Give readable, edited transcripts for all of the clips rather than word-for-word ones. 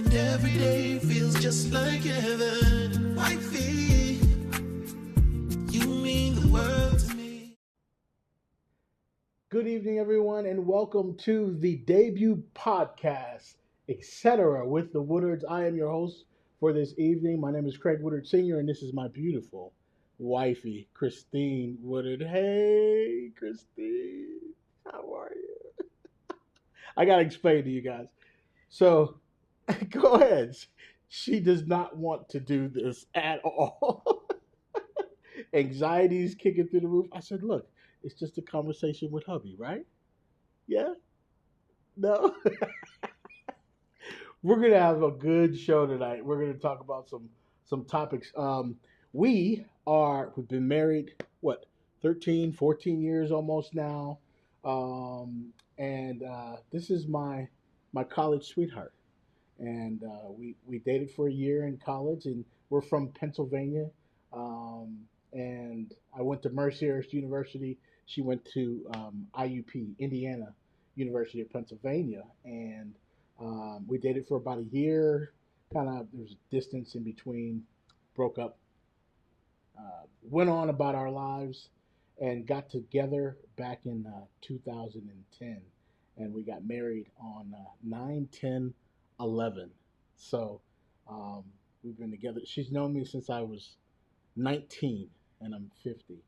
And every day feels just like heaven. Wifey, you mean the world to me. Good evening, everyone, and welcome to the debut podcast, Etcetera with the Woodards. I am your host for this evening. My name is Craig Woodard Sr., and this is my beautiful wifey, Christine Woodard. Hey, Christine, how are you? I got to explain to you guys. So, go ahead. She does not want to do this at all. Anxiety's kicking through the roof. I said, look, it's just a conversation with hubby, right? Yeah? No? We're gonna have a good show tonight. We're gonna talk about some topics. We've been married what 13, 14 years almost now, and this is my college sweetheart, and we dated for a year in college, and we're from Pennsylvania, and I went to Mercyhurst University. She went to IUP, Indiana University of Pennsylvania, and we dated for about a year. Kind of, there was distance in between. Broke up. Went on about our lives, and got together back in 2010, and we got married on 9/10/11. So um, we've been together. She's known me since I was 19, and I'm 50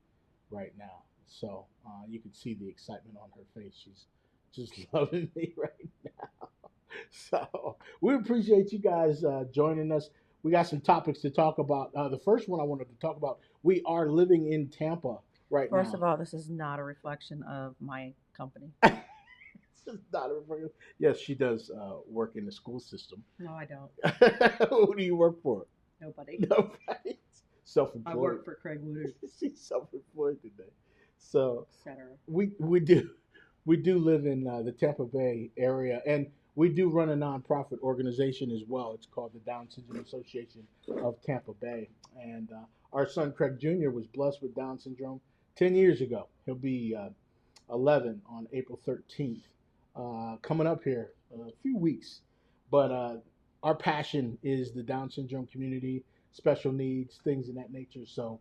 right now. So you can see the excitement on her face. She's just loving me right now. So we appreciate you guys joining us. We got some topics to talk about. The first one I wanted to talk about, we are living in Tampa right First now. of all, this is not a reflection of my company. It's just not a, yes, she does work in the school system. No, I don't. Who do you work for? Nobody. Nobody. Self-employed. I work for Craig Woodard, She's self-employed today. So Ecetera. we do live in the Tampa Bay area, and we do run a nonprofit organization as well. It's called the Down Syndrome Association of Tampa Bay, and our son Craig Jr. was blessed with Down syndrome 10 years ago. He'll be 11 on April 13th, coming up here a few weeks. But our passion is the Down syndrome community, special needs, things of that nature. So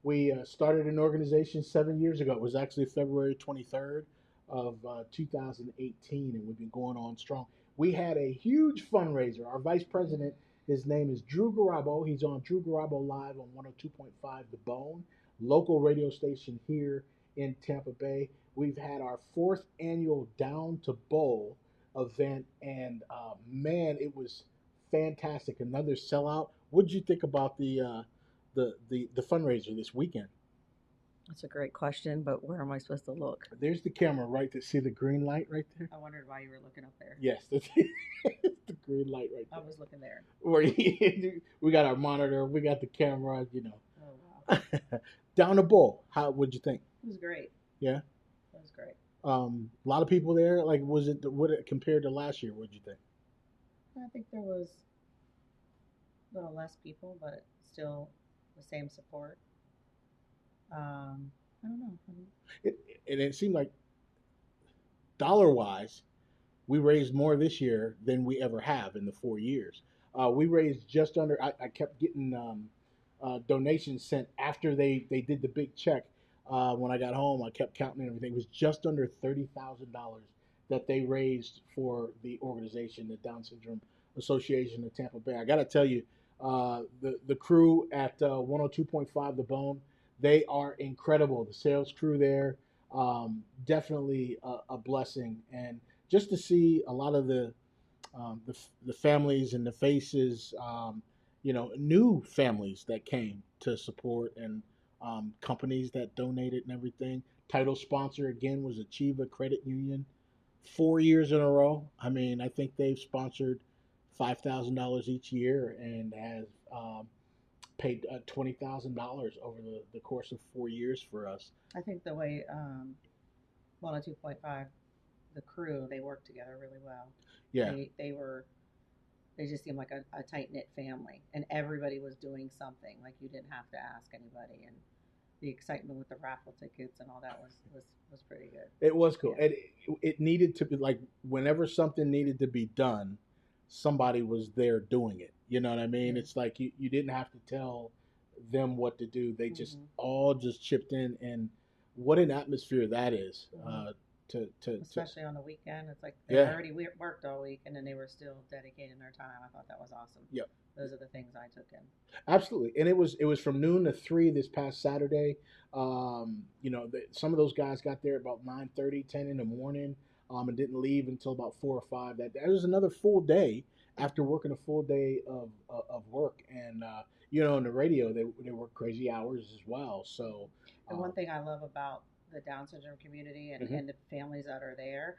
we started an organization 7 years ago. It was actually February 23rd of 2018, and we've been going on strong. We had a huge fundraiser. Our vice president, his name is Drew Garabo. He's on Drew Garabo Live on 102.5 The Bone, local radio station here in Tampa Bay. We've had our fourth annual Down to Bowl event, and man, it was fantastic. Another sellout. What did you think about the fundraiser this weekend? That's a great question, but where am I supposed to look? There's the camera right there. See the green light right there? I wondered why you were looking up there. Yes, that's the green light right there. I was looking there. We got our monitor, we got the camera, you know. Oh, wow. Down the bowl. How would you think? It was great. Yeah? It was great. A lot of people there. Like, what it compared to last year? What did you think? I think there was a little less people, but still the same support. I don't know. It seemed like dollar-wise, we raised more this year than we ever have in the 4 years. We raised just under. I kept getting donations sent after they did the big check. When I got home, I kept counting everything. It was just under $30,000 that they raised for the organization, the Down Syndrome Association of Tampa Bay. I got to tell you, the crew at 102.5 The Bone, they are incredible. The sales crew there, definitely a blessing. And just to see a lot of the families and the faces, new families that came to support, and companies that donated and everything. Title sponsor again was Achieva Credit Union, 4 years in a row. I mean, I think they've sponsored $5,000 each year and have paid $20,000 over the course of 4 years for us. I think the way 102.5, the crew, they worked together really well. Yeah. They just seemed like a tight-knit family, and everybody was doing something. Like, you didn't have to ask anybody, and the excitement with the raffle tickets and all that was pretty good. It was cool. Yeah. It needed to be, like, whenever something needed to be done, somebody was there doing it. You know what I mean? Yeah. It's like you didn't have to tell them what to do. They just Mhm. all just chipped in, and what an atmosphere that is. Mhm. To Especially on the weekend, it's like they yeah, already worked all week, and then they were still dedicating their time. I thought that was awesome. yeah, Those are the things I took in. absolutely. And it was from noon to 3 this past Saturday. Some of those guys got there about 9:30, 10 in the morning, and didn't leave until about 4 or 5. That was another full day after Mhm. working a full day of work. And on the radio they work crazy hours as well. So And one um, thing I love about the Down syndrome community mhm, and the families that are there,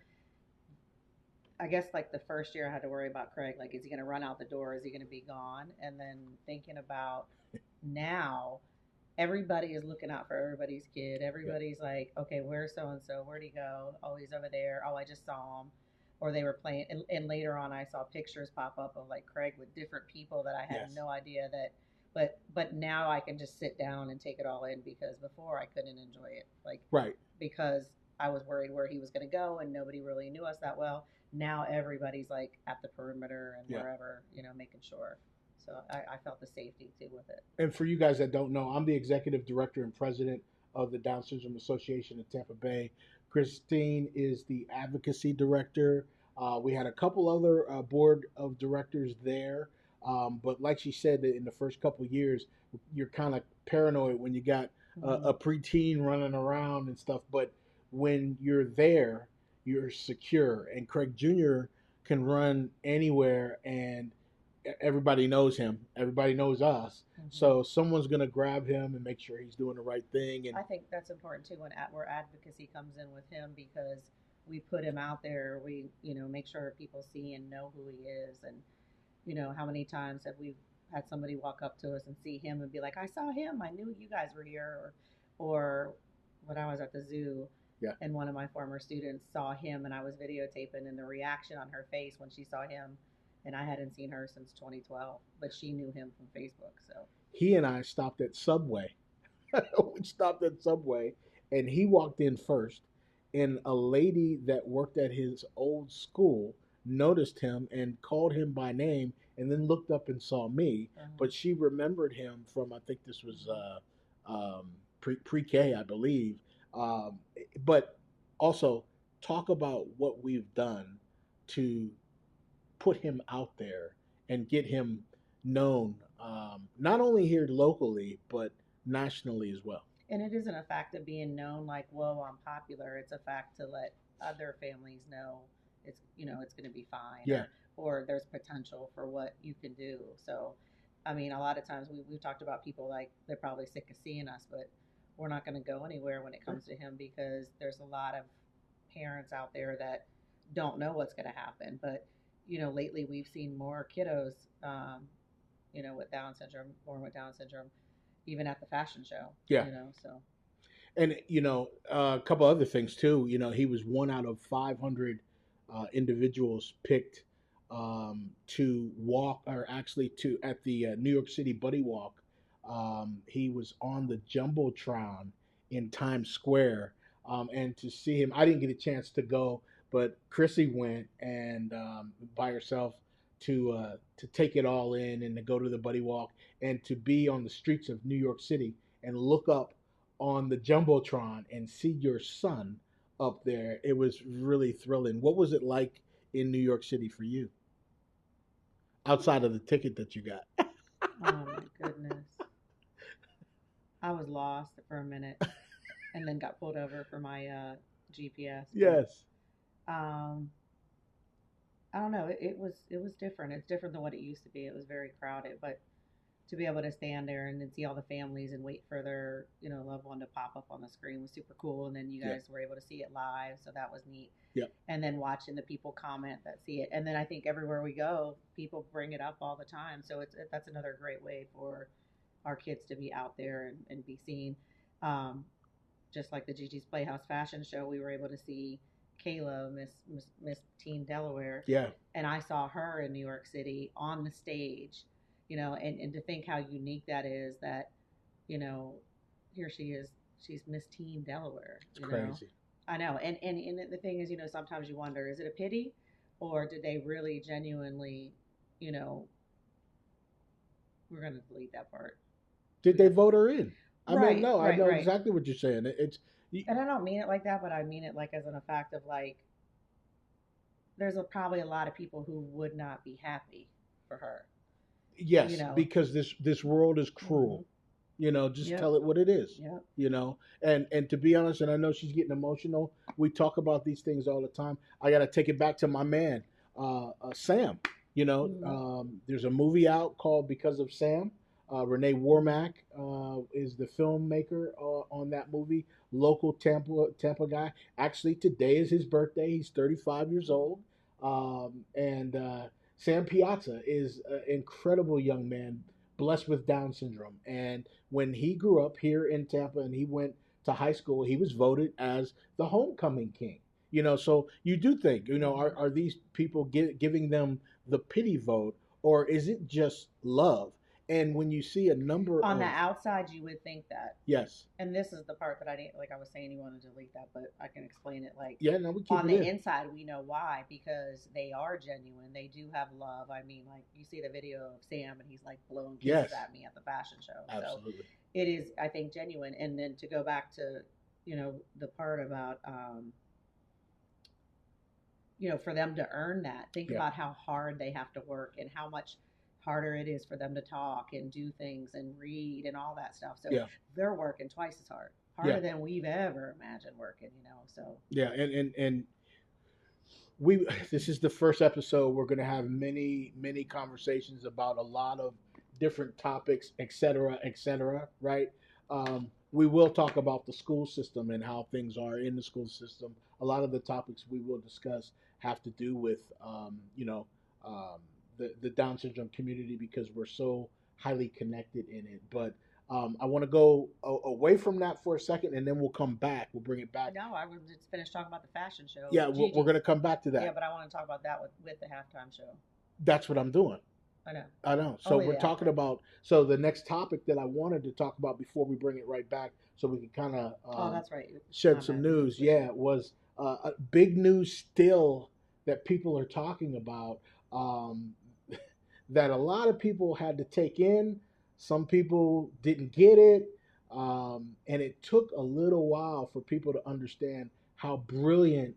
I guess like the first year I had to worry about Craig, like, is he going to run out the door? Is he going to be gone? And then thinking about now, everybody is looking out for everybody's kid. yeah, Everybody's like, okay, where's so and so? Where'd he go? Oh, he's over there. Oh, I just saw him. Or they were playing. And later on, I saw pictures pop up of like Craig with different people that I had yes, no idea that. But now I can just sit down and take it all in because before I couldn't enjoy it. Like, right. because I was worried where he was going to go and nobody really knew us that well. Now everybody's like at the perimeter and Yeah. wherever, making sure. So I felt the safety too with it. And for you guys that don't know, I'm the executive director and president of the Down Syndrome Association in Tampa Bay. Christine is the advocacy director. We had a couple other board of directors there, but like she said, in the first couple of years, you're kind of paranoid when you got Mm-hmm. a preteen running around and stuff. But when you're there, you're secure. And Craig Jr. can run anywhere, and everybody knows him. Everybody knows us. Mm-hmm. So someone's gonna grab him and make sure he's doing the right thing. And I think that's important too when where advocacy comes in with him because we put him out there. We make sure people see and know who he is, and how many times have we had somebody walk up to us and see him and be like, "I saw him. I knew you guys were here," or when I was at the zoo. yeah, And one of my former students saw him, and I was videotaping, and the reaction on her face when she saw him, and I hadn't seen her since 2012, but she knew him from Facebook. So, he and I stopped at Subway. We stopped at Subway, and he walked in first. And a lady that worked at his old school noticed him and called him by name, and then looked up and saw me. But she remembered him from, I think this was pre-K, I believe. Um, but also talk about what we've done to put him out there and get him known, not only here locally but nationally as well. and it isn't a fact of being known like, whoa, I'm popular. It's a fact to let other families know it's going to be fine, Yeah, or there's potential for what you can do. So, I mean, a lot of times we've talked about people like they're probably sick of seeing us, but we're not going to go anywhere when it comes to him because there's a lot of parents out there that don't know what's going to happen. But, lately we've seen more kiddos, with Down syndrome, born with Down syndrome, even at the fashion show, yeah. so. And a couple other things too. He was one out of 500 individuals picked to walk, or actually to at the New York City Buddy Walk. He was on the jumbotron in Times Square, and to see him, I didn't get a chance to go, but Chrissy went, and by herself, to take it all in and to go to the Buddy Walk and to be on the streets of New York City and look up on the jumbotron and see your son up there. It was really thrilling. What was it like in New York City for you, outside of the ticket that you got? Oh my goodness. I was lost for a minute and then got pulled over for my GPS. But Yes. um, I don't know. It was different. It's different than what it used to be. It was very crowded, but to be able to stand there and then see all the families and wait for their loved one to pop up on the screen was super cool. And then you Yeah. guys were able to see it live, so that was neat. Yeah. And then watching the people comment that see it, and then I think everywhere we go, people bring it up all the time. So that's another great way for our kids to be out there and be seen. Um, just like the Gigi's Playhouse fashion show, we were able to see Kayla, Miss Teen Delaware, Yeah. and I saw her in New York City on the stage, and to think how unique that is that, you know, here she is, she's Miss Teen Delaware, It's crazy. I know, and the thing is, sometimes you wonder, is it a pity, or did they really genuinely you know, we're going to delete that part. Did they vote her in? I mean, Right, no, I right, know right. exactly what you're saying. And I don't mean it like that, but I mean it like as in a fact of like, there's probably a lot of people who would not be happy for her. You yes, know. because this world is cruel. Just Yep. tell it what it is. Yep. And to be honest, and I know she's getting emotional. We talk about these things all the time. I got to take it back to my man, Sam. There's a movie out called Because of Sam. Renee Wormack is the filmmaker on that movie. Local Tampa guy. Actually, today is his birthday. He's 35 years old. And Sam Piazza is an incredible young man, blessed with Down syndrome. And when he grew up here in Tampa and he went to high school, he was voted as the homecoming king. So you do think, are these people giving them the pity vote, or is it just love? And when you see a number On of the outside, you would think that. yes, And this is the part that I didn't, like I was saying, you want to delete that, but I can explain it. Like, yeah, no, we keep on it the in. inside, we know why, because they are genuine. They do have love. I mean, like, you see the video of Sam and he's like blowing kisses Yes. at me at the fashion show. Absolutely. So it is, I think, genuine. And then to go back to, the part about, for them to earn that, think Yeah. about how hard they have to work and how much harder it is for them to talk and do things and read and all that stuff. So Yeah. they're working twice as harder Yeah. than we've ever imagined working, so. Yeah, and we this is the first episode. We're going to have many conversations about a lot of different topics, etc., right? We will talk about the school system and how things are in the school system. A lot of the topics we will discuss have to do with the Down syndrome community, because we're so highly connected in it. But I want to go away from that for a second, and then we'll come back. We'll bring it back. No, I was just finished talking about the fashion show. Yeah, we're going to come back to that. Yeah, but I want to talk about that with the halftime show. That's what I'm doing. I know. So we're talking about. So the next topic that I wanted to talk about before we bring it right back, so we can kind of that's right. shed some news. Yeah, it was big news still that people are talking about, that a lot of people had to take in. Some people didn't get it, and it took a little while for people to understand how brilliant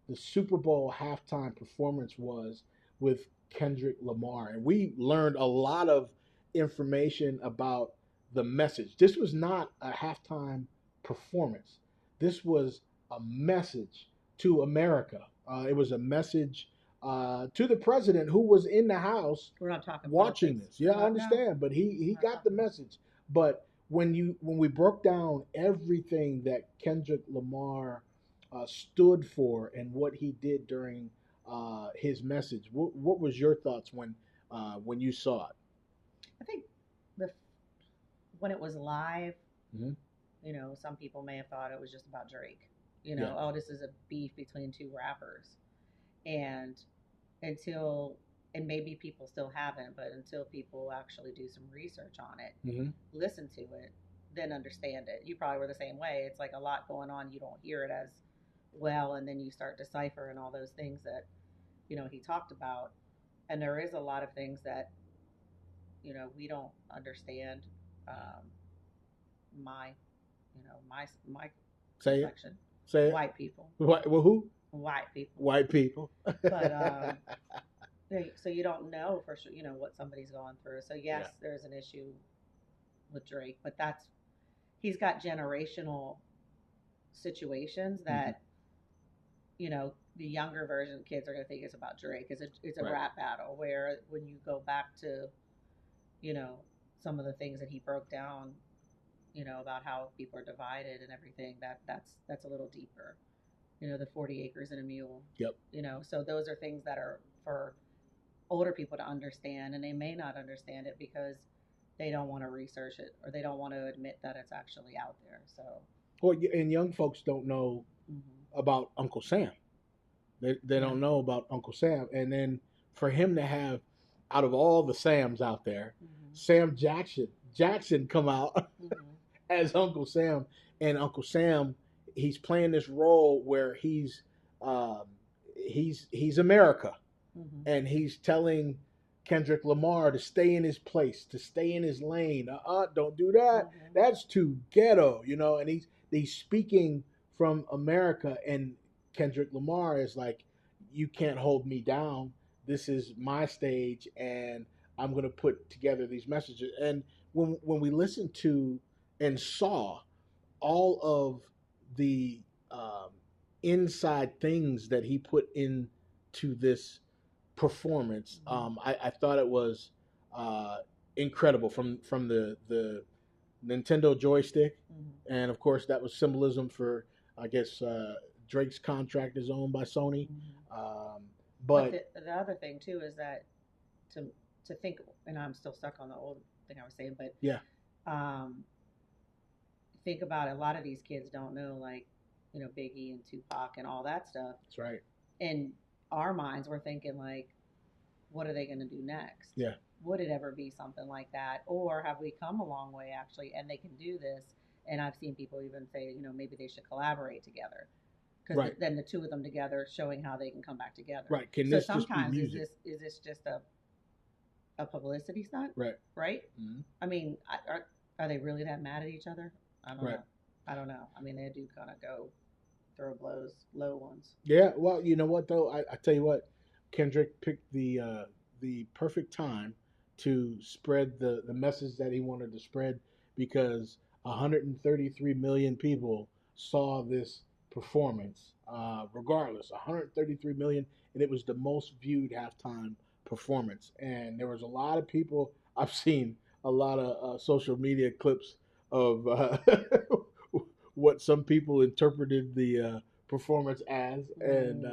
the Super Bowl halftime performance was with Kendrick Lamar. And we learned a lot of information about the message. This was not a halftime performance. This was a message to America. It was a message to the president, who was in the house watching this. Yeah, I understand, but he got the message. But when we broke down everything that Kendrick Lamar stood for and what he did during his message, what was your thoughts when you saw it? I think when it was live, mm-hmm. Some people may have thought it was just about Drake. Yeah. Oh, this is a beef between two rappers, and maybe people still haven't, but until people actually do some research on it, mm-hmm. listen to it, then understand it. You probably were the same way. It's like a lot going on. You don't hear it as well, and then you start deciphering all those things that he talked about, and there is a lot of things that we don't understand. My say section. It. Say it. White people. What? Well, who? White people. White people. But so you don't know for sure, what somebody's going through. So yes, there's an issue with Drake, but he's got generational situations that the younger version of kids are going to think it's about Drake. It's a rap battle, where when you go back to some of the things that he broke down, about how people are divided and everything, that's a little deeper. The 40 acres and a mule. Yep. So those are things that are for older people to understand, and they may not understand it because they don't want to research it, or they don't want to admit that it's actually out there. So. Well, and young folks don't know mm-hmm. about Uncle Sam. They don't know about Uncle Sam, and then for him to have, out of all the Sams out there, mm-hmm. Sam Jackson come out mm-hmm. as Uncle Sam, and Uncle Sam, he's playing this role where he's America, mm-hmm. and he's telling Kendrick Lamar to stay in his place, to stay in his lane. Don't do that. Mhm. That's too ghetto, you know. And he's speaking from America, and Kendrick Lamar is like, you can't hold me down. This is my stage, and I'm gonna put together these messages. And when we listened to and saw all of the um, inside things that he put into this performance. I thought it was uh, incredible from the Nintendo joystick, and of course that was symbolism for I guess Drake's contract is owned by Sony. Um, But but the other thing too is that to to think, and I'm still stuck on the old thing I was saying, but yeah, um, think about it, a lot of these kids don't know like Biggie and Tupac and all that stuff. that's right. In our minds, we're thinking like, what are they going to do next? Yeah, Would it ever be something like that, or have we come a long way actually, and they can do this? And I've seen people even say, maybe they should collaborate together because right, then the two of them together, showing how they can come back together. right. Can So this just be sometimes music? is this just a publicity stunt? Right. Right. Mm-hmm. I mean, are they really that mad at each other? I don't Right. know. I don't know. I mean, they do kind of go throw blows, low ones. Yeah. Well, you know what though? I tell you what, Kendrick picked the perfect time to spread the message that he wanted to spread because 133 million people saw this performance. Regardless, 133 million, and it was the most viewed halftime performance. And there was a lot of people. I've seen a lot of social media clips of what some people interpreted the performance as, and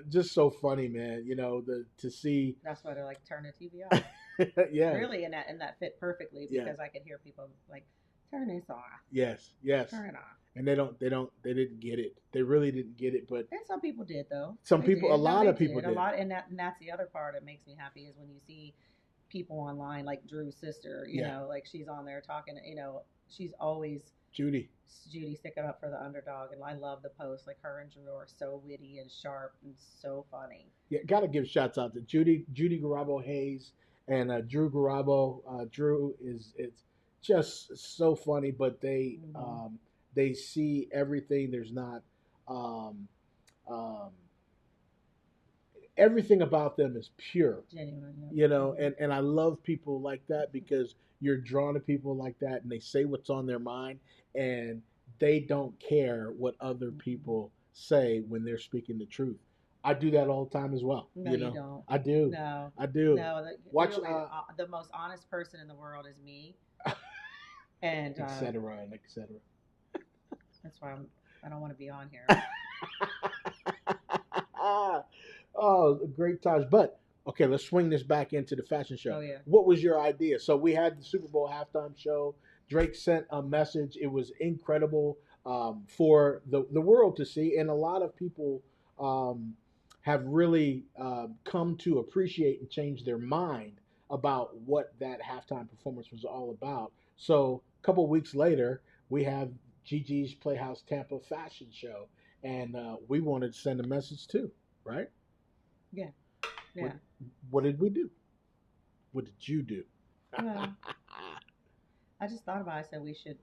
just so funny, man. You know, to see. That's why they're like, turn the TV off. Yeah. Really, and that fit perfectly because I could hear people like, turn this off. Yes. Yes. Turn it off. And they didn't get it. They really didn't get it. But And some people did though. some They people, did. a lot they of people did. A lot, and that's the other part that makes me happy is when you see people online like Drew's sister. You know, like she's on there talking. She's always Judy sticking up for the underdog, and I love the post. Like her and Drew are so witty and sharp and so funny. Yeah, gotta give shouts out to Judy Garabo Hayes and Drew Garabo. Drew it's just so funny, but they see everything. There's not um, um, everything about them is pure. Genuine. You know, and I love people like that because you're drawn to people like that, and they say what's on their mind, and they don't care what other people say when they're speaking the truth. I do that all the time as well. No, you don't. I do. No, I do. No, Watch really, the most honest person in the world is me. And Etcetera and Ecetera. That's why I don't want to be on here. Oh, great times. But okay, let's swing this back into the fashion show. Oh, yeah. What was your idea? So we had the Super Bowl halftime show. Drake sent a message. It was incredible for the world to see, and a lot of people have really come to appreciate and change their mind about what that halftime performance was all about. So a couple of weeks later, we have Gigi's Playhouse Tampa fashion show, and we wanted to send a message too, right? Yeah. Yeah. What did we do? What did you do? Well, I just thought about it. I said we should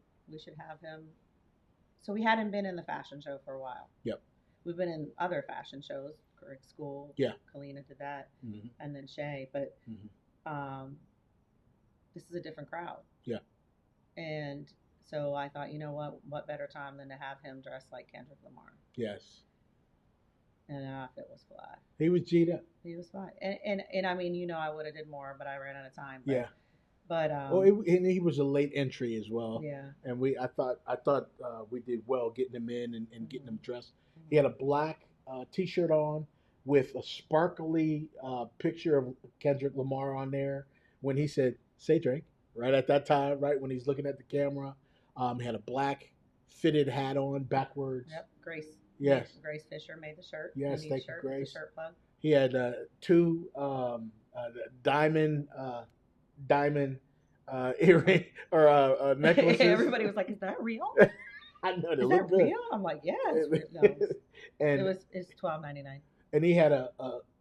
have him. So we hadn't been in the fashion show for a while. Yep. We've been in other fashion shows, Craig School. Yeah. Kalina did that, Mm-hmm. and then Shay. But Mm-hmm. This is a different crowd. Yeah. And so I thought, you know what better time than to have him dressed like Kendrick Lamar. Yes. And the outfit was fly. He was G'd up. He was fly. And I mean, I would have did more, but I ran out of time. But, Yeah. But and he was a late entry as well. Yeah. And I thought we did well getting him in and getting him dressed. He had a black T-shirt on with a sparkly picture of Kendrick Lamar on there. When he said, "Say Drake," right at that time, right when he's looking at the camera, he had a black fitted hat on backwards. Yep. Grace. Yes. Grace Fisher made the shirt. Yes, thank you, shirt, Grace. The shirt plug. He had two diamond earring or necklaces. Everybody was like, "Is that real? I know they Is look that good. real?" I'm like, "Yeah, it's real." No, And it's $12.99. and he had a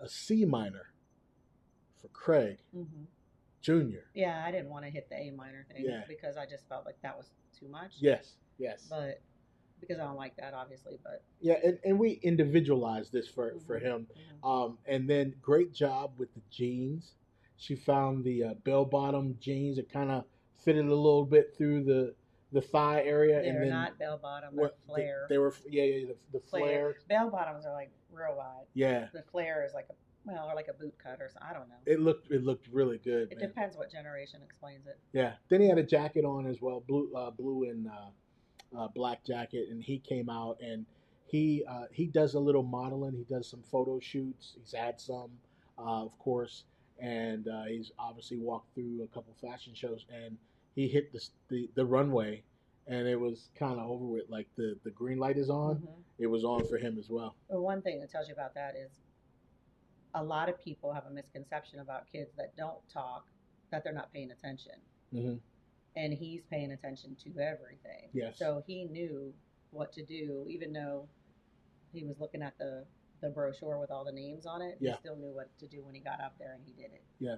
C minor for Craig Mm-hmm. Jr. Yeah, I didn't want to hit the A minor thing Yeah. because I just felt like that was too much. Yes, yes. But because I don't like that, obviously. But Yeah, and we individualized this for mm-hmm. him. Mm-hmm. And then great job with the jeans. She found the bell bottom jeans that kind of fitted a little bit through the thigh area, and They're then not bell bottom, they're flare. they were yeah the flares. Bell bottoms are like real wide. Yeah, The flare is like or like a boot cut or something. I don't know. it looked really good. It man. depends what generation explains it. Yeah. Then he had a jacket on as well, blue and black jacket, and he came out and he does a little modeling. He does some photo shoots. He's had some, of course, and he's obviously walked through a couple fashion shows. And he hit the runway, and it was kind of over with. Like the green light is on. Mm-hmm. It was on for him as well. Well, one thing that tells you about that is a lot of people have a misconception about kids that don't talk, that they're not paying attention. Mm-hmm. And he's paying attention to everything. Yes. So he knew what to do, even though he was looking at the brochure with all the names on it. Yeah. He still knew what to do when he got up there, and he did it. Yeah.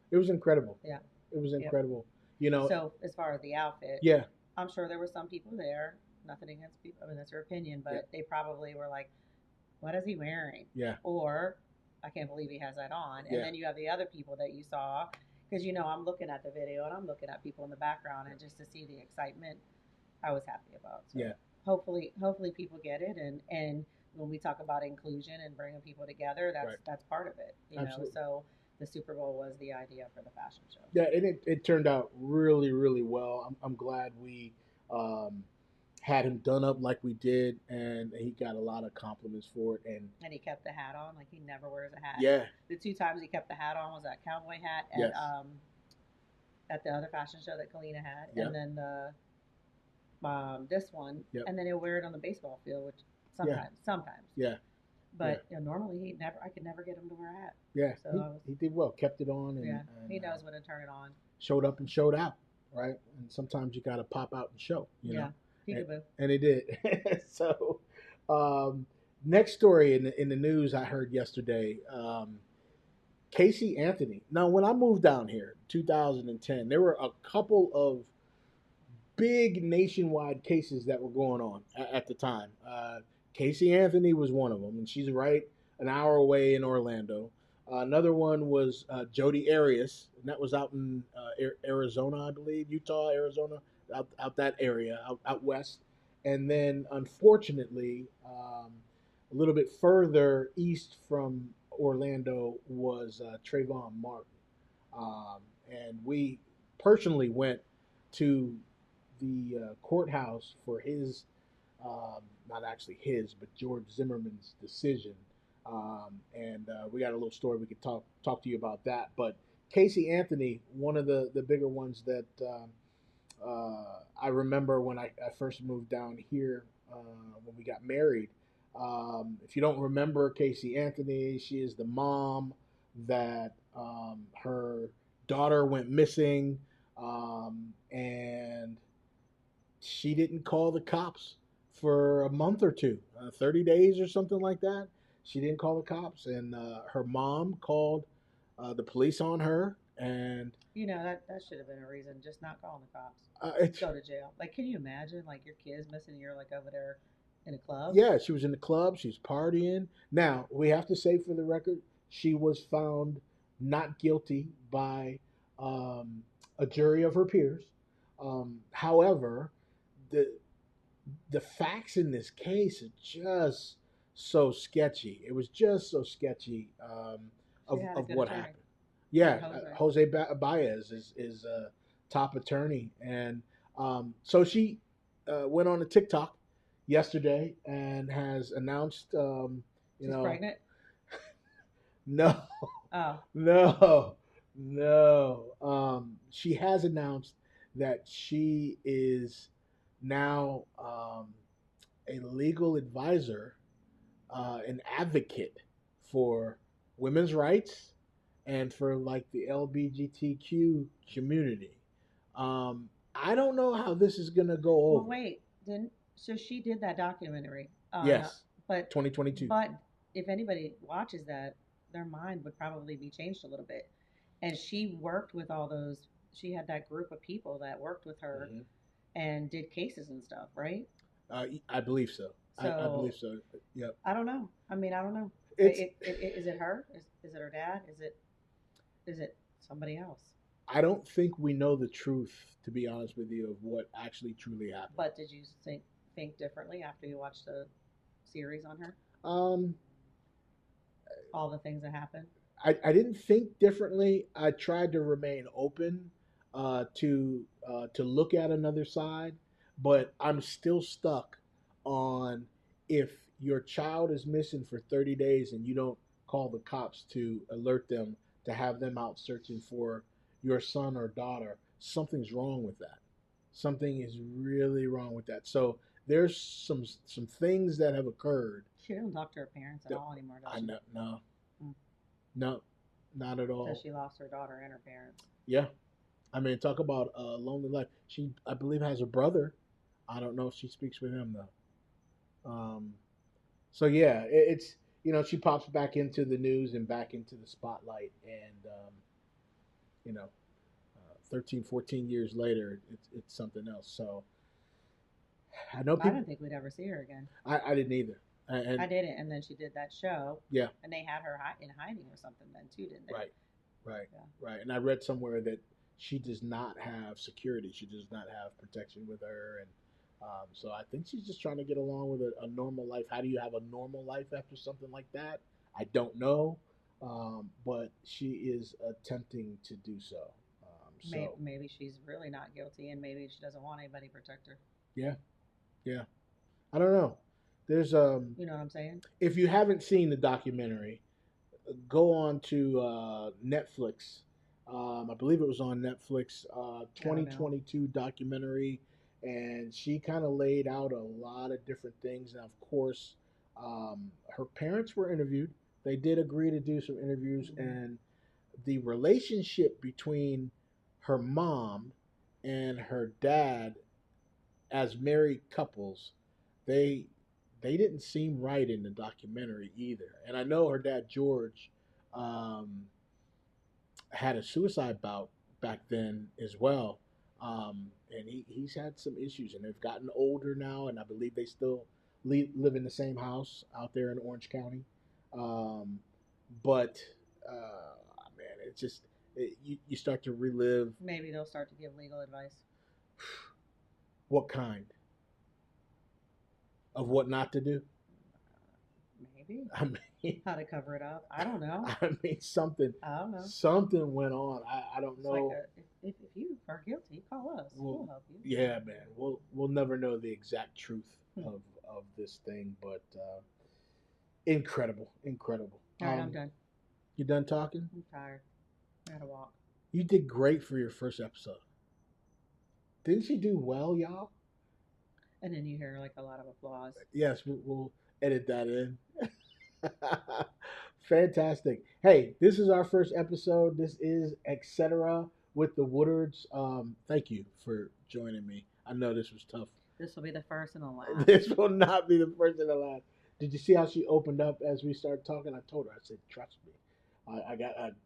It was incredible. Yeah. It was Yep. incredible. You know. So as far as the outfit, Yeah. I'm sure there were some people there. Nothing against people. I mean, that's their opinion, but Yeah. they probably were like, "What is he wearing?" Yeah. Or, "I can't believe he has that on." And Yeah. then you have the other people that you saw, because I'm looking at the video and I'm looking at people in the background, and just to see the excitement, I was happy about. So Yeah. hopefully people get it, and when we talk about inclusion and bringing people together, that's part of it. Absolutely. So the Super Bowl was the idea for the fashion show. Yeah, and it turned out really, really well. I'm glad we had him done up like we did, and he got a lot of compliments for it. And he kept the hat on, like he never wears a hat. yeah, The 2 times he kept the hat on was that cowboy hat Yes. at the other fashion show that Kalina had, Yep. and then this one, Yep. and then he'll wear it on the baseball field, which sometimes. yeah, But normally I could never get him to wear a hat. yeah. So He did well, kept it on, and, Yeah, and he knows when to turn it on. showed up and showed out, right? And sometimes you got to pop out and show, you know. Peekaboo. And he did. So, next story in the news I heard yesterday. Casey Anthony. Now, when I moved down here, 2010, there were a couple of big nationwide cases that were going on at the time. Casey Anthony was one of them, and she's right an hour away in Orlando. Another one was Jodi Arias, and that was out in Arizona, I believe, Utah, Arizona, out that area, out west. And then, unfortunately, a little bit further east from Orlando was Trayvon Martin. And we personally went to the courthouse for his, not actually his, but George Zimmerman's decision. And we got a little story we could talk to you about that. But Casey Anthony, one of the bigger ones that I remember when I first moved down here when we got married. If you don't remember Casey Anthony, she is the mom that her daughter went missing, and she didn't call the cops for a month or two, 30 days or something like that. She didn't call the cops, and her mom called the police on her. And that should have been a reason, just not calling the cops. Go to jail. Like, can you imagine, like, your kid's missing, you're like over there in a club? Yeah, she was in the club. She's partying. Now, we have to say for the record, she was found not guilty by a jury of her peers. However, the facts in this case are just so sketchy. It was just so sketchy of what happened. Yeah, Jose Baez is a top attorney, and so she went on a TikTok yesterday and has announced, She's pregnant? No. Oh. No. She has announced that she is now a legal advisor, an advocate for women's rights and for like the LGBTQ community. I don't know how this is gonna go over. Well, wait, so she did that documentary? Yes, but 2022. But if anybody watches that, their mind would probably be changed a little bit, And she worked with all those. She had that group of people that worked with her Hmm. and did cases and stuff, right? I believe so. I believe So so. Yep. I don't know. I mean, I don't know. It's. Is it her? Is it her dad? Is it somebody else? I don't think we know the truth, to be honest with you, of what actually truly happened. But did you think differently after you watched the series on her? Um, All the things that happened. I didn't think differently. I tried to remain open to look at another side, but I'm still stuck on if your child is missing for 30 days and you don't call the cops to alert them to have them out searching for your son or daughter, something's wrong with that. Something is really wrong with that. So there's some things that have occurred. She doesn't talk to her parents at That all anymore, does I she? know, no, Mm. no, not at Says all. she lost her daughter and her parents. Yeah, I mean, talk about a lonely life. She, I believe, has a brother. I don't know if she speaks with him though. So yeah, it's she pops back into the news and back into the spotlight, and you know, 13, 14 years later, it's something else. So I know I people. didn't think we'd ever see her again. I didn't either, I and didn't, and then she did that show, yeah, and they had her in hiding or something then too, didn't they? right, right, Yeah. right. And I read somewhere that she does not have security. She does not have protection with her, and so I think she's just trying to get along with a normal life. How do you have a normal life after something like that? I don't know, but she is attempting to do so. So Maybe she's really not guilty, and maybe she doesn't want anybody to protect her. yeah, yeah. I don't know. There's You know what I'm saying? if you haven't seen the documentary, go on to Netflix. I believe it was on Netflix. I don't know. 2022 documentary, and she kind of laid out a lot of different things. And of course, her parents were interviewed. They did agree to do some interviews, Mm-hmm. and the relationship between her mom and her dad as married couples, they they didn't seem right in the documentary either. And I know her dad George um, had a suicide bout back then as well, and he's had some issues, and they've gotten older now, and I believe they still live in the same house out there in Orange County. Um, but man, it's just you start to relive Maybe they'll start to give legal advice. what kind of what not to do. Maybe I mean, how to cover it up. I don't know. I mean I don't know. something went on. I don't It's like know. if you are guilty, call us. We'll help you. Yeah, man, we'll never know the exact truth Hmm. of this thing, but incredible, incredible. All right, I'm done. You done talking? I'm tired. I gotta walk. You did great for your first episode. Didn't she do well, y'all? And then you hear like a lot of applause. Yes, we'll edit that in. Fantastic. Hey, this is our first episode. This is Etcetera with the Woodards. Thank you for joining me. I know this was tough. This will be the first and the last. This will not be the first and the last. Did you see how she opened up as we started talking? I told her, I said, "Trust me,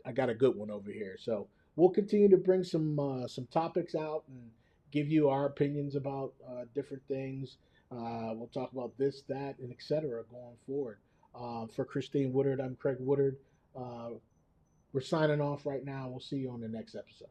I got a good one over here." So we'll continue to bring some topics out and give you our opinions about different things. We'll talk about this, that, and etc. going forward. For Christine Woodard, I'm Craig Woodard. Uh, we're signing off right now. We'll see you on the next episode.